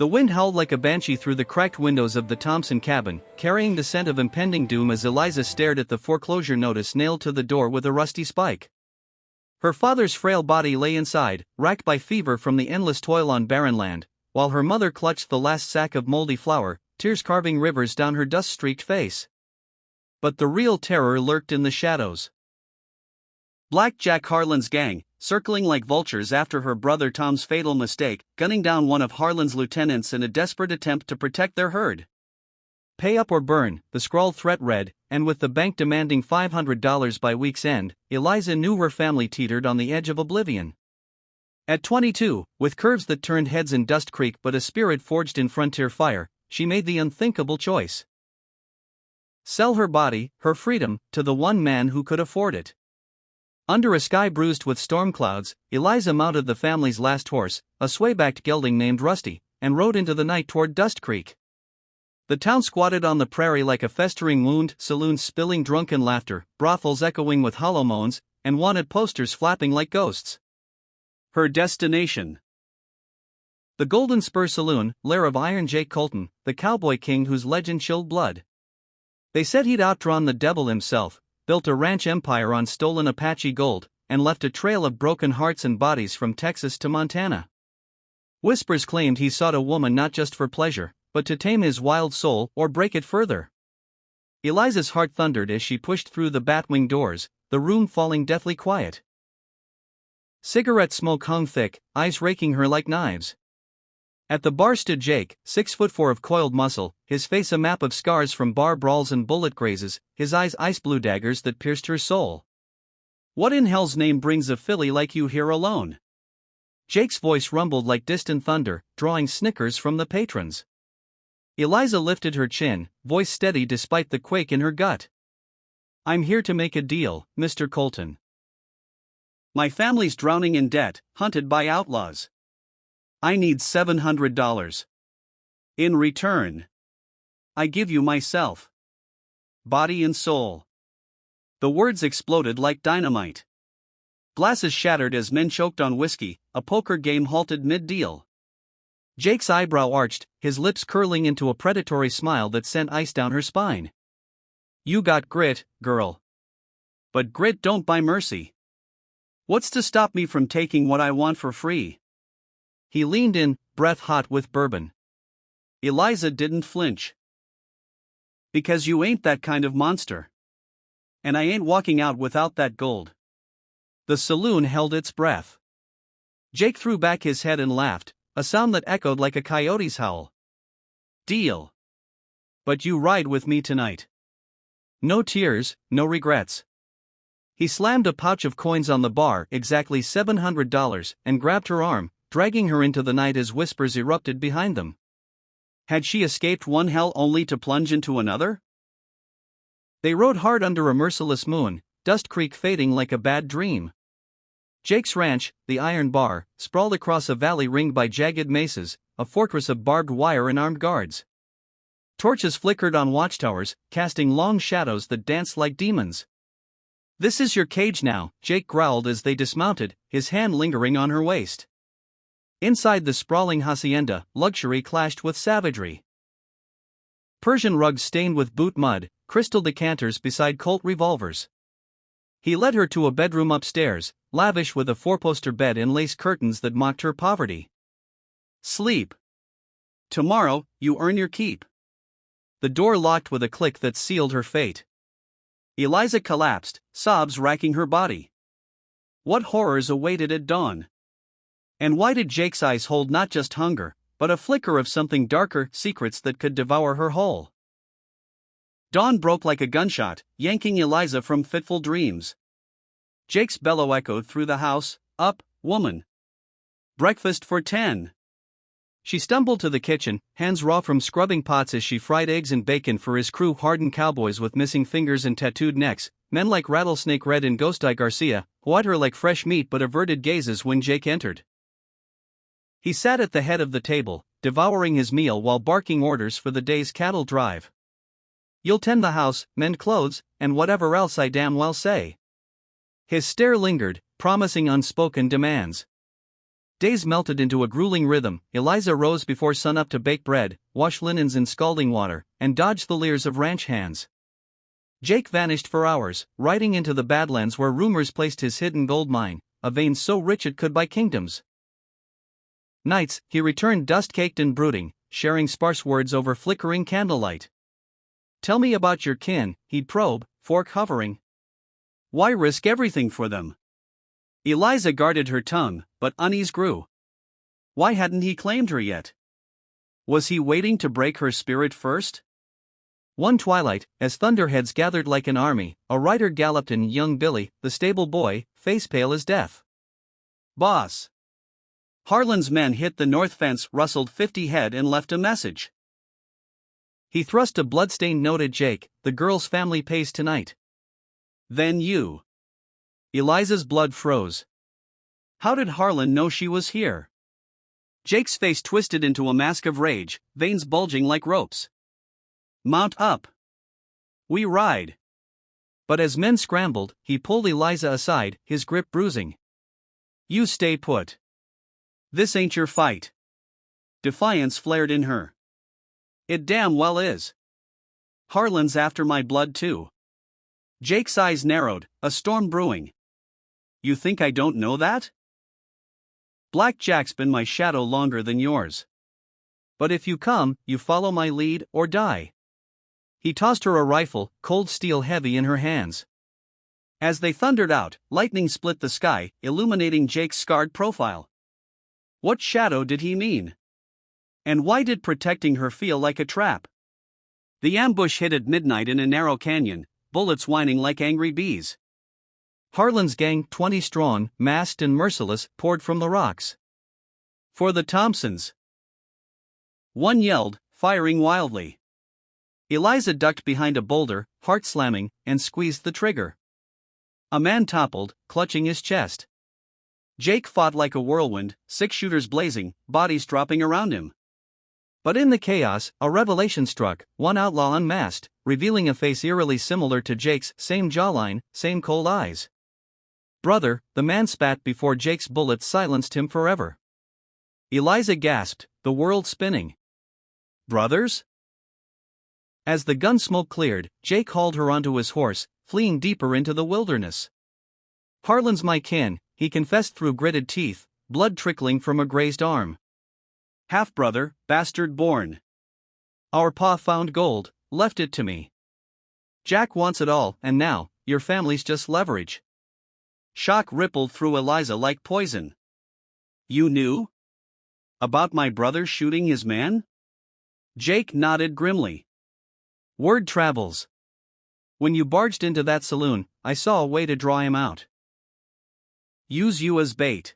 The wind howled like a banshee through the cracked windows of the Thompson cabin, carrying the scent of impending doom as Eliza stared at the foreclosure notice nailed to the door with a rusty spike. Her father's frail body lay inside, racked by fever from the endless toil on barren land, while her mother clutched the last sack of moldy flour, tears carving rivers down her dust-streaked face. But the real terror lurked in the shadows. Black Jack Harlan's gang, circling like vultures after her brother Tom's fatal mistake, gunning down one of Harlan's lieutenants in a desperate attempt to protect their herd. Pay up or burn, the scrawled threat read, and with the bank demanding $500 by week's end, Eliza knew her family teetered on the edge of oblivion. At 22, with curves that turned heads in Dust Creek but a spirit forged in frontier fire, she made the unthinkable choice. Sell her body, her freedom, to the one man who could afford it. Under a sky bruised with storm clouds, Eliza mounted the family's last horse, a sway-backed gelding named Rusty, and rode into the night toward Dust Creek. The town squatted on the prairie like a festering wound, saloons spilling drunken laughter, brothels echoing with hollow moans, and wanted posters flapping like ghosts. Her destination. The Golden Spur Saloon, lair of Iron Jake Colton, the cowboy king whose legend chilled blood. They said he'd outdrawn the devil himself, built a ranch empire on stolen Apache gold, and left a trail of broken hearts and bodies from Texas to Montana. Whispers claimed he sought a woman not just for pleasure, but to tame his wild soul or break it further. Eliza's heart thundered as she pushed through the batwing doors, the room falling deathly quiet. Cigarette smoke hung thick, eyes raking her like knives. At the bar stood Jake, 6'4" of coiled muscle, his face a map of scars from bar brawls and bullet grazes, his eyes ice blue daggers that pierced her soul. "What in hell's name brings a filly like you here alone?" Jake's voice rumbled like distant thunder, drawing snickers from the patrons. Eliza lifted her chin, voice steady despite the quake in her gut. "I'm here to make a deal, Mr. Colton. My family's drowning in debt, hunted by outlaws. I need $700. In return, I give you myself. Body and soul." The words exploded like dynamite. Glasses shattered as men choked on whiskey, a poker game halted mid-deal. Jake's eyebrow arched, his lips curling into a predatory smile that sent ice down her spine. "You got grit, girl. But grit don't buy mercy. What's to stop me from taking what I want for free?" He leaned in, breath hot with bourbon. Eliza didn't flinch. "Because you ain't that kind of monster. And I ain't walking out without that gold." The saloon held its breath. Jake threw back his head and laughed, a sound that echoed like a coyote's howl. "Deal. But you ride with me tonight. No tears, no regrets." He slammed a pouch of coins on the bar, exactly $700, and grabbed her arm, dragging her into the night as whispers erupted behind them. Had she escaped one hell only to plunge into another? They rode hard under a merciless moon, Dust Creek fading like a bad dream. Jake's ranch, the Iron Bar, sprawled across a valley ringed by jagged mesas, a fortress of barbed wire and armed guards. Torches flickered on watchtowers, casting long shadows that danced like demons. "This is your cage now," Jake growled as they dismounted, his hand lingering on her waist. Inside the sprawling hacienda, luxury clashed with savagery. Persian rugs stained with boot mud, crystal decanters beside Colt revolvers. He led her to a bedroom upstairs, lavish with a four-poster bed and lace curtains that mocked her poverty. "Sleep. Tomorrow, you earn your keep." The door locked with a click that sealed her fate. Eliza collapsed, sobs racking her body. What horrors awaited at dawn? And why did Jake's eyes hold not just hunger, but a flicker of something darker, secrets that could devour her whole? Dawn broke like a gunshot, yanking Eliza from fitful dreams. Jake's bellow echoed through the house, "Up, woman! Breakfast for 10. She stumbled to the kitchen, hands raw from scrubbing pots as she fried eggs and bacon for his crew, hardened cowboys with missing fingers and tattooed necks, men like Rattlesnake Red and Ghost Eye Garcia, who eyed her like fresh meat but averted gazes when Jake entered. He sat at the head of the table, devouring his meal while barking orders for the day's cattle drive. "You'll tend the house, mend clothes, and whatever else I damn well say." His stare lingered, promising unspoken demands. Days melted into a grueling rhythm. Eliza rose before sunup to bake bread, wash linens in scalding water, and dodge the leers of ranch hands. Jake vanished for hours, riding into the Badlands where rumors placed his hidden gold mine, a vein so rich it could buy kingdoms. Nights, he returned dust-caked and brooding, sharing sparse words over flickering candlelight. "Tell me about your kin," he'd probe, fork hovering. "Why risk everything for them?" Eliza guarded her tongue, but unease grew. Why hadn't he claimed her yet? Was he waiting to break her spirit first? One twilight, as thunderheads gathered like an army, a rider galloped in. Young Billy, the stable boy, face pale as death. "Boss." Harlan's men hit the north fence, rustled 50 head and left a message. He thrust a bloodstained note at Jake. "The girl's family pays tonight." "Then you." Eliza's blood froze. How did Harlan know she was here? Jake's face twisted into a mask of rage, veins bulging like ropes. "Mount up. We ride." But as men scrambled, he pulled Eliza aside, his grip bruising. "You stay put. This ain't your fight." Defiance flared in her. "It damn well is. Harlan's after my blood too." Jake's eyes narrowed, a storm brewing. "You think I don't know that? Black Jack's been my shadow longer than yours. But if you come, you follow my lead or die." He tossed her a rifle, cold steel heavy in her hands. As they thundered out, lightning split the sky, illuminating Jake's scarred profile. What shadow did he mean? And why did protecting her feel like a trap? The ambush hit at midnight in a narrow canyon, bullets whining like angry bees. Harlan's gang, 20 strong, masked and merciless, poured from the rocks. "For the Thompsons!" One yelled, firing wildly. Eliza ducked behind a boulder, heart slamming, and squeezed the trigger. A man toppled, clutching his chest. Jake fought like a whirlwind, 6 shooters blazing, bodies dropping around him. But in the chaos, a revelation struck. One outlaw unmasked, revealing a face eerily similar to Jake's, same jawline, same cold eyes. "Brother," the man spat before Jake's bullets silenced him forever. Eliza gasped, the world spinning. "Brothers?" As the gun smoke cleared, Jake hauled her onto his horse, fleeing deeper into the wilderness. "Harlan's my kin," he confessed through gritted teeth, blood trickling from a grazed arm. "Half-brother, bastard born. Our pa found gold, left it to me. Jack wants it all, and now, your family's just leverage." Shock rippled through Eliza like poison. "You knew? About my brother shooting his man?" Jake nodded grimly. "Word travels. When you barged into that saloon, I saw a way to draw him out. Use you as bait."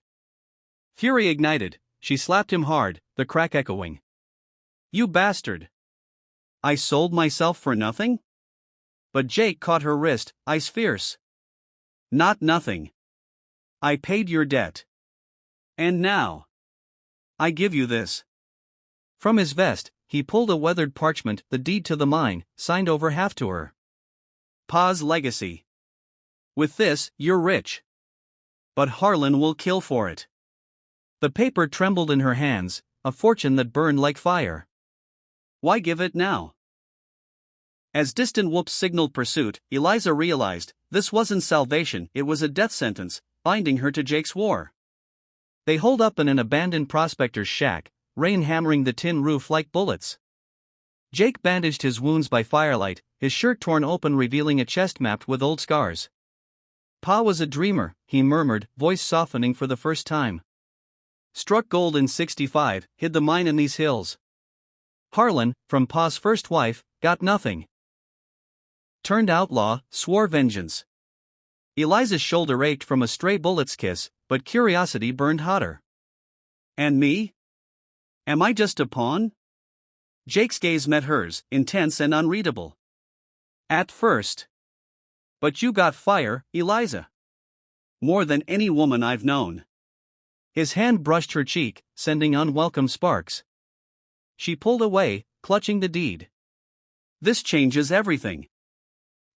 Fury ignited, she slapped him hard, the crack echoing. "You bastard! I sold myself for nothing?" But Jake caught her wrist, ice fierce. "Not nothing. I paid your debt. And now, I give you this." From his vest, he pulled a weathered parchment, the deed to the mine, signed over half to her. "Pa's legacy. With this, you're rich. But Harlan will kill for it." The paper trembled in her hands, a fortune that burned like fire. Why give it now? As distant whoops signaled pursuit, Eliza realized, this wasn't salvation, it was a death sentence, binding her to Jake's war. They holed up in an abandoned prospector's shack, rain hammering the tin roof like bullets. Jake bandaged his wounds by firelight, his shirt torn open revealing a chest mapped with old scars. "Pa was a dreamer," he murmured, voice softening for the first time. "Struck gold in 65, hid the mine in these hills. Harlan, from Pa's first wife, got nothing. Turned outlaw, swore vengeance." Eliza's shoulder ached from a stray bullet's kiss, but curiosity burned hotter. "And me? Am I just a pawn?" Jake's gaze met hers, intense and unreadable. "At first. But you got fire, Eliza. More than any woman I've known." His hand brushed her cheek, sending unwelcome sparks. She pulled away, clutching the deed. "This changes everything.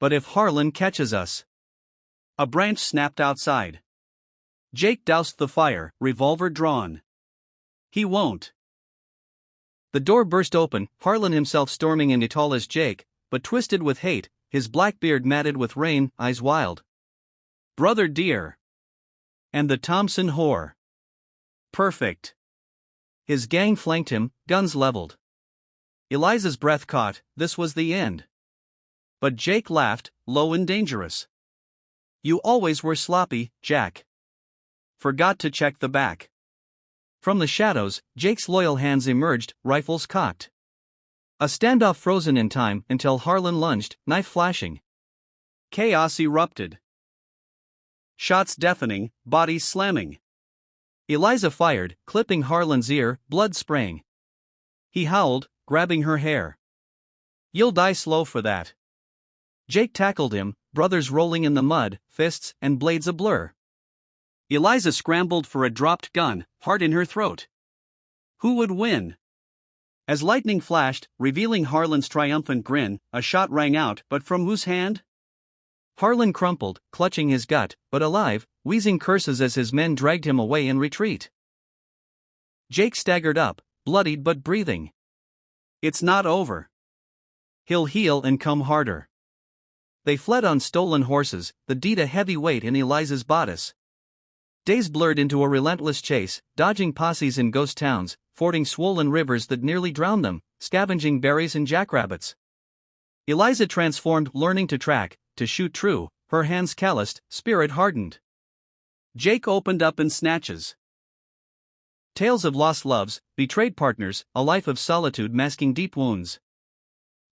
But if Harlan catches us?" A branch snapped outside. Jake doused the fire, revolver drawn. He won't. The door burst open, Harlan himself storming in, tall as Jake, but twisted with hate, his black beard matted with rain, eyes wild. Brother dear. And the Thompson whore. Perfect. His gang flanked him, guns leveled. Eliza's breath caught, this was the end. But Jake laughed, low and dangerous. You always were sloppy, Jack. Forgot to check the back. From the shadows, Jake's loyal hands emerged, rifles cocked. A standoff frozen in time until Harlan lunged, knife flashing. Chaos erupted. Shots deafening, bodies slamming. Eliza fired, clipping Harlan's ear, blood spraying. He howled, grabbing her hair. You'll die slow for that. Jake tackled him, brothers rolling in the mud, fists and blades a blur. Eliza scrambled for a dropped gun, heart in her throat. Who would win? As lightning flashed, revealing Harlan's triumphant grin, a shot rang out, but from whose hand? Harlan crumpled, clutching his gut, but alive, wheezing curses as his men dragged him away in retreat. Jake staggered up, bloodied but breathing. It's not over. He'll heal and come harder. They fled on stolen horses, the deed a heavy weight in Eliza's bodice. Days blurred into a relentless chase, dodging posses in ghost towns, fording swollen rivers that nearly drowned them, scavenging berries and jackrabbits. Eliza transformed, learning to track, to shoot true, her hands calloused, spirit hardened. Jake opened up in snatches. Tales of lost loves, betrayed partners, a life of solitude masking deep wounds.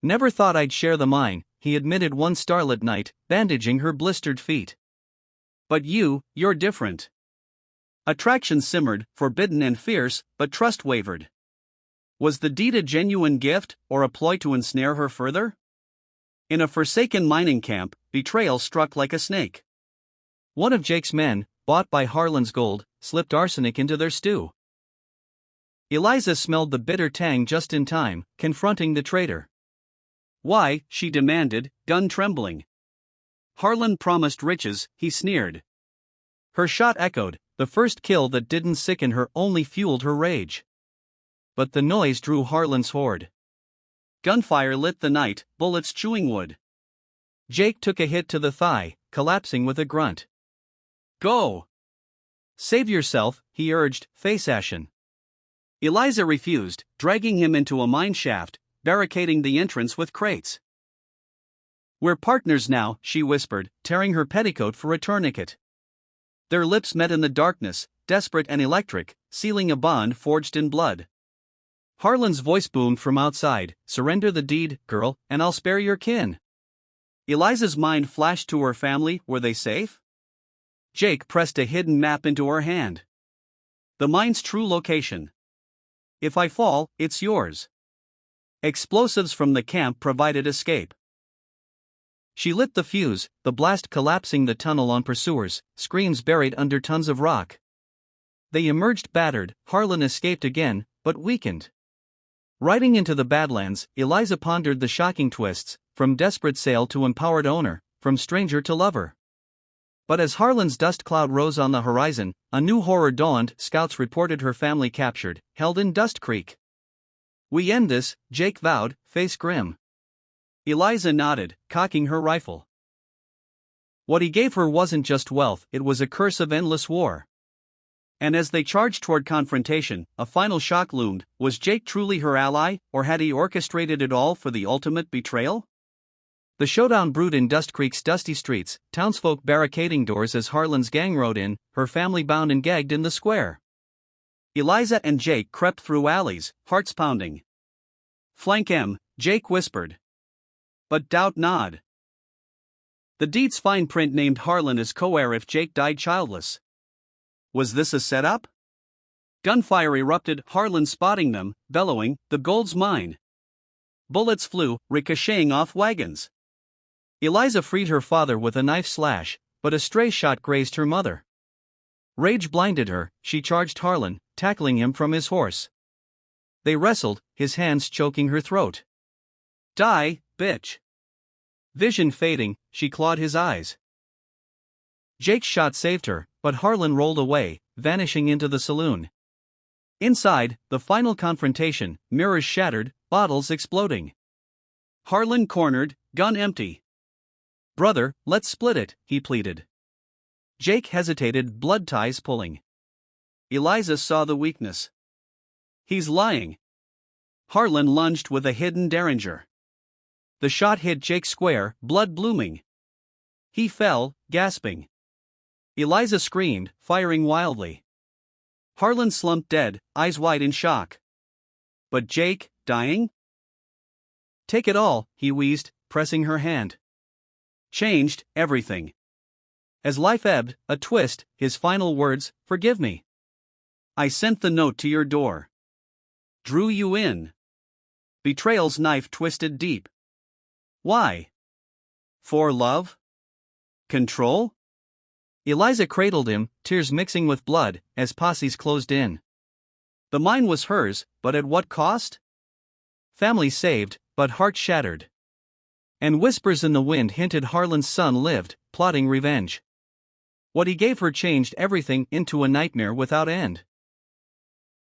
Never thought I'd share the mine, he admitted one starlit night, bandaging her blistered feet. But you're different. Attraction simmered, forbidden and fierce, but trust wavered. Was the deed a genuine gift, or a ploy to ensnare her further? In a forsaken mining camp, betrayal struck like a snake. One of Jake's men, bought by Harlan's gold, slipped arsenic into their stew. Eliza smelled the bitter tang just in time, confronting the traitor. Why, she demanded, gun trembling. Harlan promised riches, he sneered. Her shot echoed, the first kill that didn't sicken her only fueled her rage. But the noise drew Harlan's horde. Gunfire lit the night, bullets chewing wood. Jake took a hit to the thigh, collapsing with a grunt. Go! Save yourself, he urged, face ashen. Eliza refused, dragging him into a mine shaft, barricading the entrance with crates. We're partners now, she whispered, tearing her petticoat for a tourniquet. Their lips met in the darkness, desperate and electric, sealing a bond forged in blood. Harlan's voice boomed from outside, surrender the deed, girl, and I'll spare your kin. Eliza's mind flashed to her family, were they safe? Jake pressed a hidden map into her hand. The mine's true location. If I fall, it's yours. Explosives from the camp provided escape. She lit the fuse, the blast collapsing the tunnel on pursuers, screams buried under tons of rock. They emerged battered, Harlan escaped again, but weakened. Riding into the Badlands, Eliza pondered the shocking twists, from desperate sale to empowered owner, from stranger to lover. But as Harlan's dust cloud rose on the horizon, a new horror dawned. Scouts reported her family captured, held in Dust Creek. We end this, Jake vowed, face grim. Eliza nodded, cocking her rifle. What he gave her wasn't just wealth, it was a curse of endless war. And as they charged toward confrontation, a final shock loomed. Was Jake truly her ally, or had he orchestrated it all for the ultimate betrayal? The showdown brewed in Dust Creek's dusty streets, townsfolk barricading doors as Harlan's gang rode in, her family bound and gagged in the square. Eliza and Jake crept through alleys, hearts pounding. Flank him, Jake whispered. But doubt not. The deed's fine print named Harlan as co-heir if Jake died childless. Was this a setup? Gunfire erupted, Harlan spotting them, bellowing, the gold's mine. Bullets flew, ricocheting off wagons. Eliza freed her father with a knife slash, but a stray shot grazed her mother. Rage blinded her, she charged Harlan, tackling him from his horse. They wrestled, his hands choking her throat. Die, bitch. Vision fading, she clawed his eyes. Jake's shot saved her, but Harlan rolled away, vanishing into the saloon. Inside, the final confrontation, mirrors shattered, bottles exploding. Harlan cornered, gun empty. "Brother, let's split it," he pleaded. Jake hesitated, blood ties pulling. Eliza saw the weakness. "He's lying." Harlan lunged with a hidden derringer. The shot hit Jake square, blood blooming. He fell, gasping. Eliza screamed, firing wildly. Harlan slumped dead, eyes wide in shock. But Jake, dying? "Take it all," he wheezed, pressing her hand. Changed everything. As life ebbed, a twist, his final words, "Forgive me. I sent the note to your door. Drew you in." Betrayal's knife twisted deep. Why? For love? Control? Eliza cradled him, tears mixing with blood, as posses closed in. The mine was hers, but at what cost? Family saved, but heart shattered. And whispers in the wind hinted Harlan's son lived, plotting revenge. What he gave her changed everything into a nightmare without end.